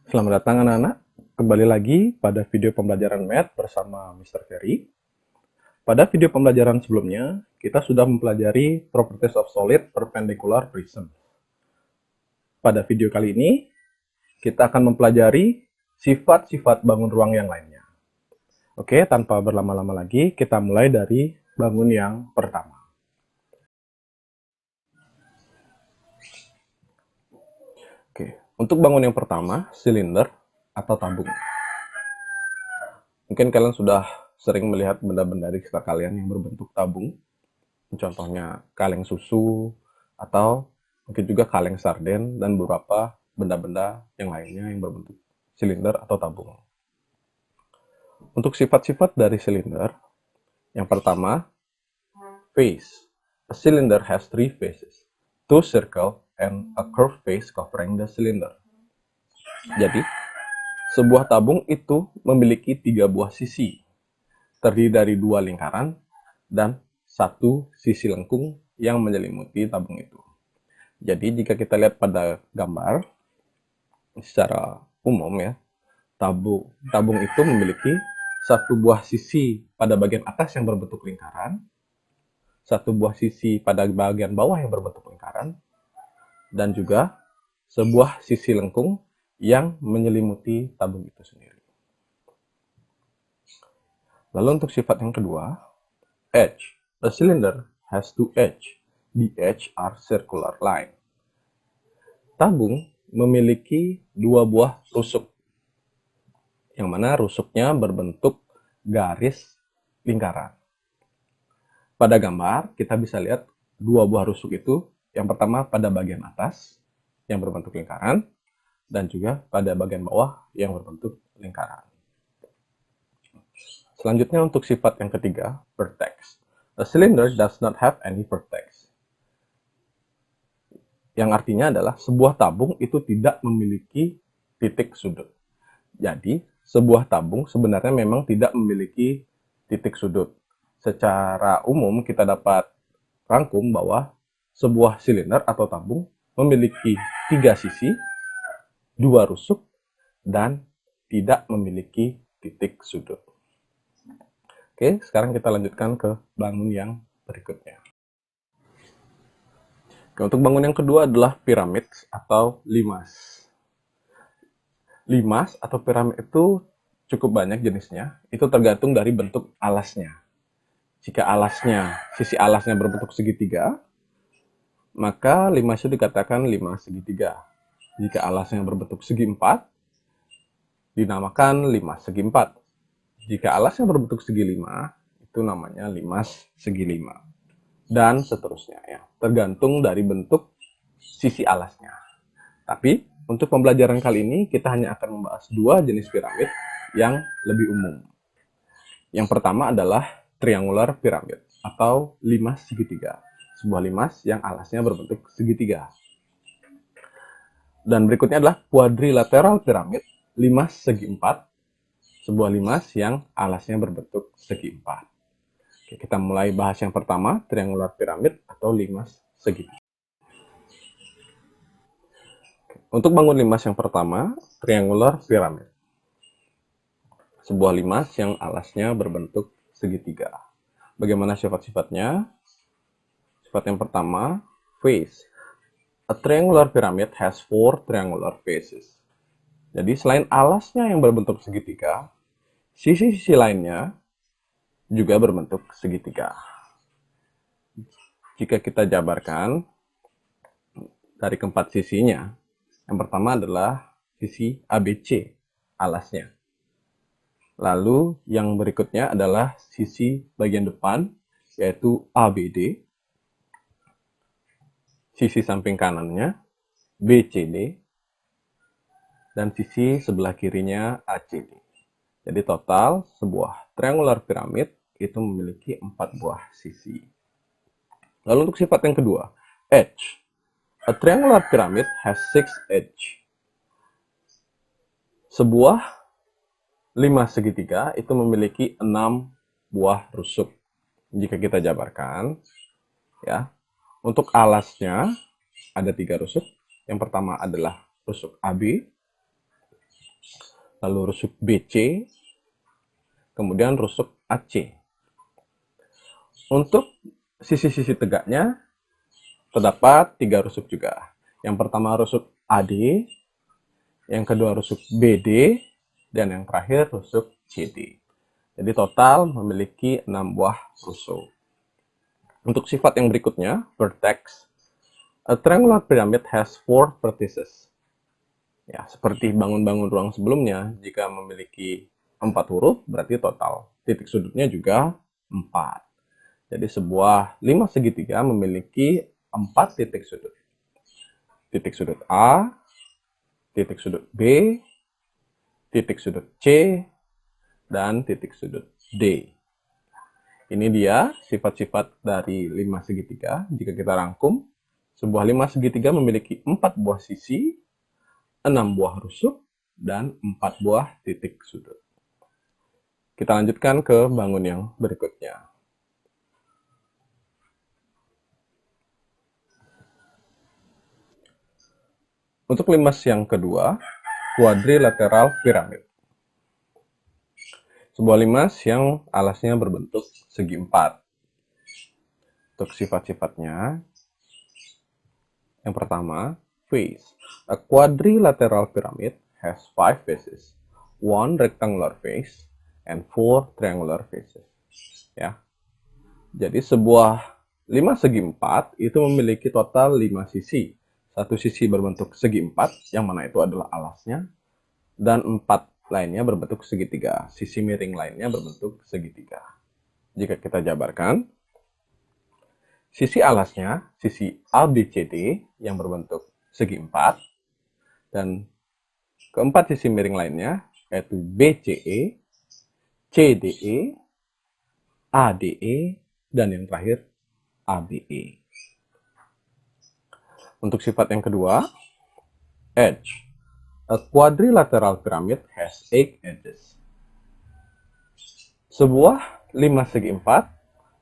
Selamat datang anak-anak, kembali lagi pada video pembelajaran Math bersama Mr. Ferry. Pada video pembelajaran sebelumnya, kita sudah mempelajari Properties of Solid Perpendicular Prism. Pada video kali ini, kita akan mempelajari sifat-sifat bangun ruang yang lainnya. Oke, tanpa berlama-lama lagi, kita mulai dari bangun yang pertama. Oke, untuk bangun yang pertama, silinder atau tabung. Mungkin kalian sudah sering melihat benda-benda di sekitar kalian yang berbentuk tabung. Contohnya kaleng susu, atau mungkin juga kaleng sarden, dan beberapa benda-benda yang lainnya yang berbentuk silinder atau tabung. Untuk sifat-sifat dari silinder, yang pertama, face. A cylinder has three faces, two circle and a curved face covering the cylinder. Jadi, sebuah tabung itu memiliki 3 buah sisi, terdiri dari 2 lingkaran dan 1 sisi lengkung yang menyelimuti tabung itu. Jadi jika kita lihat pada gambar, secara umum ya, tabung itu memiliki 1 buah sisi pada bagian atas yang berbentuk lingkaran, 1 buah sisi pada bagian bawah yang berbentuk lingkaran, dan juga sebuah sisi lengkung yang menyelimuti tabung itu sendiri. Lalu untuk sifat yang kedua, edge. A cylinder has 2 edges. The edges are circular line. Tabung memiliki 2 buah rusuk, yang mana rusuknya berbentuk garis lingkaran. Pada gambar, kita bisa lihat 2 buah rusuk itu, yang pertama pada bagian atas, yang berbentuk lingkaran, dan juga pada bagian bawah, yang berbentuk lingkaran. Selanjutnya untuk sifat yang ketiga, vertex. A cylinder does not have any vertex. Yang artinya adalah sebuah tabung itu tidak memiliki titik sudut. Jadi, sebuah tabung sebenarnya memang tidak memiliki titik sudut. Secara umum kita dapat rangkum bahwa sebuah silinder atau tabung memiliki 3 sisi, 2 rusuk, dan tidak memiliki titik sudut. Oke, sekarang kita lanjutkan ke bangun yang berikutnya. Untuk bangun yang kedua adalah piramid atau limas. Limas atau piramid itu cukup banyak jenisnya, itu tergantung dari bentuk alasnya. Jika sisi alasnya berbentuk segitiga, maka limas itu dikatakan limas segitiga. Jika alasnya berbentuk segi empat, dinamakan limas segi empat. Jika alasnya berbentuk segi lima, itu namanya limas segi lima. Dan seterusnya ya, tergantung dari bentuk sisi alasnya. Tapi untuk pembelajaran kali ini kita hanya akan membahas 2 jenis piramid yang lebih umum. Yang pertama adalah triangular pyramid atau limas segitiga, sebuah limas yang alasnya berbentuk segitiga. Dan berikutnya adalah quadrilateral pyramid, limas segi empat, sebuah limas yang alasnya berbentuk segi empat. Oke, kita mulai bahas yang pertama, triangular pyramid atau limas segitiga. Untuk bangun limas yang pertama, triangular pyramid. Sebuah limas yang alasnya berbentuk segitiga. Bagaimana sifat-sifatnya? Sifat yang pertama, face. A triangular pyramid has 4 triangular faces. Jadi selain alasnya yang berbentuk segitiga, sisi-sisi lainnya juga berbentuk segitiga. Jika kita jabarkan dari keempat sisinya, yang pertama adalah sisi ABC, alasnya. Lalu yang berikutnya adalah sisi bagian depan, yaitu ABD. Sisi samping kanannya, BCD. Dan sisi sebelah kirinya, ACD. Jadi total sebuah triangular pyramid itu memiliki 4 buah sisi. Lalu untuk sifat yang kedua, edge. A triangular pyramid has 6 edge. Sebuah limas segitiga itu memiliki 6 buah rusuk. Jika kita jabarkan, ya, untuk alasnya ada 3 rusuk. Yang pertama adalah rusuk AB, lalu rusuk BC, kemudian rusuk AC. Untuk sisi-sisi tegaknya terdapat 3 rusuk juga. Yang pertama rusuk AD, yang kedua rusuk BD, dan yang terakhir rusuk CD. Jadi total memiliki 6 buah rusuk. Untuk sifat yang berikutnya, vertex. A triangular pyramid has 4 vertices. Ya, seperti bangun-bangun ruang sebelumnya, jika memiliki 4 huruf, berarti total titik sudutnya juga 4. Jadi sebuah 5 segitiga memiliki 4 titik sudut. Titik sudut A, titik sudut B, titik sudut C, dan titik sudut D. Ini dia sifat-sifat dari 5 segitiga. Jika kita rangkum, sebuah 5 segitiga memiliki 4 buah sisi, 6 buah rusuk, dan 4 buah titik sudut. Kita lanjutkan ke bangun yang berikutnya. Untuk limas yang kedua, quadrilateral pyramid. Sebuah limas yang alasnya berbentuk segi 4. Untuk sifat-sifatnya, yang pertama, face. A quadrilateral pyramid has 5 faces, 1 rectangular face, and 4 triangular faces. Ya. Jadi sebuah 5 segi 4 itu memiliki total 5 sisi. Satu sisi berbentuk segi 4, yang mana itu adalah alasnya, dan 4 lainnya berbentuk segitiga. Sisi miring lainnya berbentuk segitiga. Jika kita jabarkan, sisi alasnya, sisi ABCD yang berbentuk segi 4, dan keempat sisi miring lainnya, yaitu BCE, CDE, ADE, dan yang terakhir ABE. Untuk sifat yang kedua, edge. A quadrilateral pyramid has 8 edges. Sebuah 5 segi 4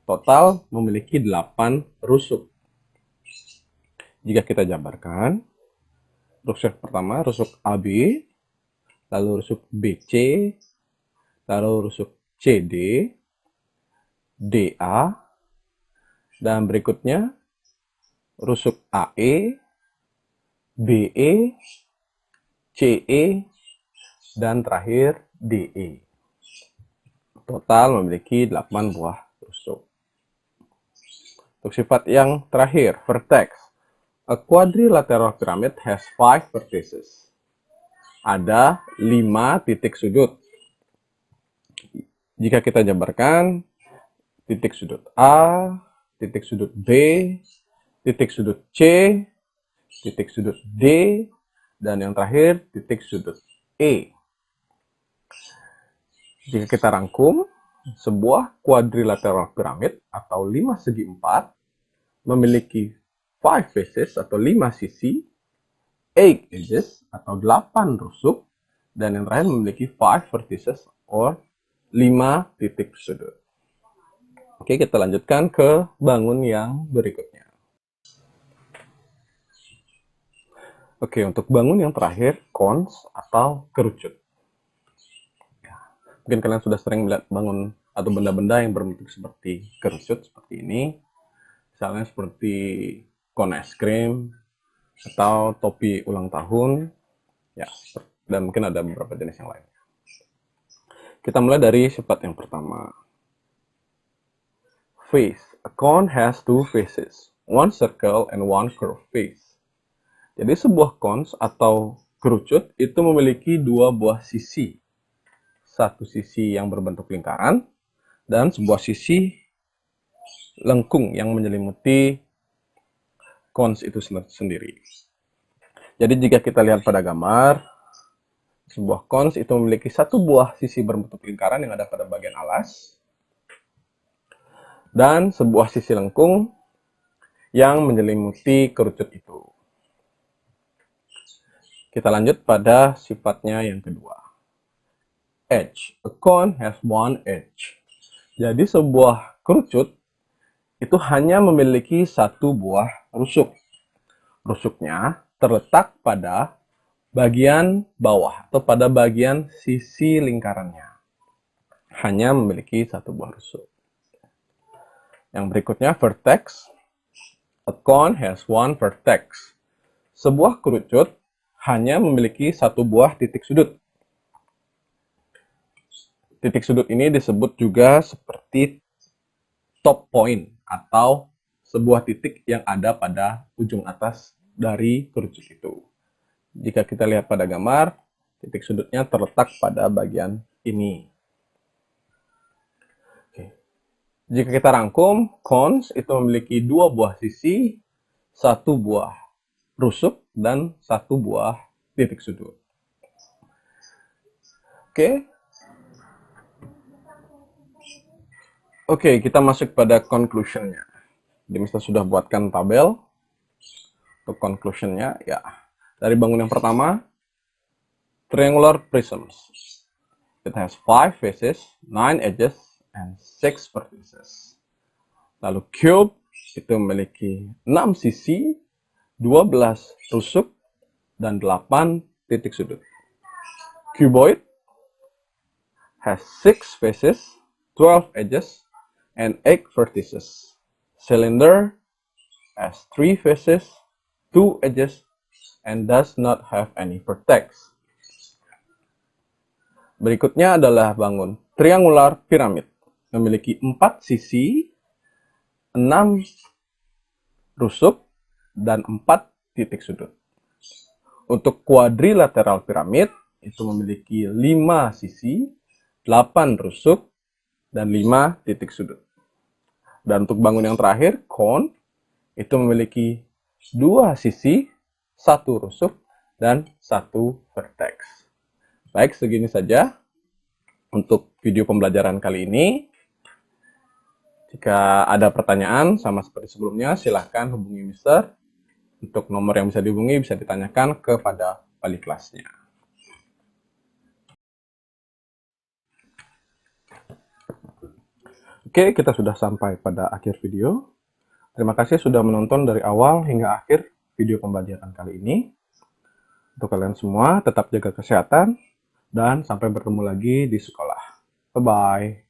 total memiliki 8 rusuk. Jika kita jabarkan, rusuk pertama rusuk AB, lalu rusuk BC, lalu rusuk CD, DA, dan berikutnya rusuk AE, BE, CE, dan terakhir DE. Total memiliki 8 buah rusuk. Untuk sifat yang terakhir, vertex. A quadrilateral pyramid has 5 vertices. Ada 5 titik sudut. Jika kita jabarkan, titik sudut A, titik sudut B, titik sudut C, titik sudut D, dan yang terakhir titik sudut E. Jika kita rangkum, sebuah quadrilateral pyramid atau 5 segi 4 memiliki 5 faces atau 5 sisi, 8 edges atau 8 rusuk, dan yang terakhir memiliki 5 vertices or 5 titik sudut. Oke, kita lanjutkan ke bangun yang berikutnya. Oke, untuk bangun yang terakhir, cones atau kerucut. Mungkin kalian sudah sering melihat bangun atau benda-benda yang berbentuk seperti kerucut, seperti ini. Misalnya seperti cone es krim, atau topi ulang tahun, ya, dan mungkin ada beberapa jenis yang lain. Kita mulai dari sifat yang pertama. Face. A cone has 2 faces, 1 circle and 1 curved face. Jadi sebuah cones atau kerucut itu memiliki 2 buah sisi. Satu sisi yang berbentuk lingkaran dan sebuah sisi lengkung yang menyelimuti cones itu sendiri. Jadi jika kita lihat pada gambar, sebuah cones itu memiliki 1 buah sisi berbentuk lingkaran yang ada pada bagian alas dan sebuah sisi lengkung yang menyelimuti kerucut itu. Kita lanjut pada sifatnya yang kedua. Edge. A cone has 1 edge. Jadi sebuah kerucut itu hanya memiliki 1 buah rusuk. Rusuknya terletak pada bagian bawah atau pada bagian sisi lingkarannya. Hanya memiliki satu buah rusuk. Yang berikutnya, vertex. A cone has one vertex. Sebuah kerucut hanya memiliki satu buah titik sudut. Titik sudut ini disebut juga seperti top point atau sebuah titik yang ada pada ujung atas dari kerucut itu. Jika kita lihat pada gambar, titik sudutnya terletak pada bagian ini. Jika kita rangkum, cones itu memiliki dua buah sisi, satu buah rusuk, dan satu buah titik sudut. Oke, kita masuk pada conclusion-nya. Jadi Mister sudah buatkan tabel untuk conclusion-nya. Ya, dari bangun yang pertama, triangular prisms. It has 5 faces, 9 edges, and 6 vertices. Lalu cube itu memiliki 6 sisi, 12 rusuk, dan 8 titik sudut. Cuboid has 6 faces, 12 edges, and 8 vertices. Cylinder has 3 faces, 2 edges, and does not have any vertex. Berikutnya adalah bangun triangular pyramid. Memiliki 4 sisi, 6 rusuk, dan 4 titik sudut. Untuk quadrilateral pyramid, itu memiliki 5 sisi, 8 rusuk, dan 5 titik sudut. Dan untuk bangun yang terakhir, cone, itu memiliki 2 sisi, 1 rusuk, dan 1 vertex. Baik, segini saja untuk video pembelajaran kali ini. Jika ada pertanyaan sama seperti sebelumnya, silahkan hubungi Mister. Untuk nomor yang bisa dihubungi bisa ditanyakan kepada wali kelasnya. Oke, kita sudah sampai pada akhir video. Terima kasih sudah menonton dari awal hingga akhir video pembelajaran kali ini. Untuk kalian semua, tetap jaga kesehatan, dan sampai bertemu lagi di sekolah. Bye-bye.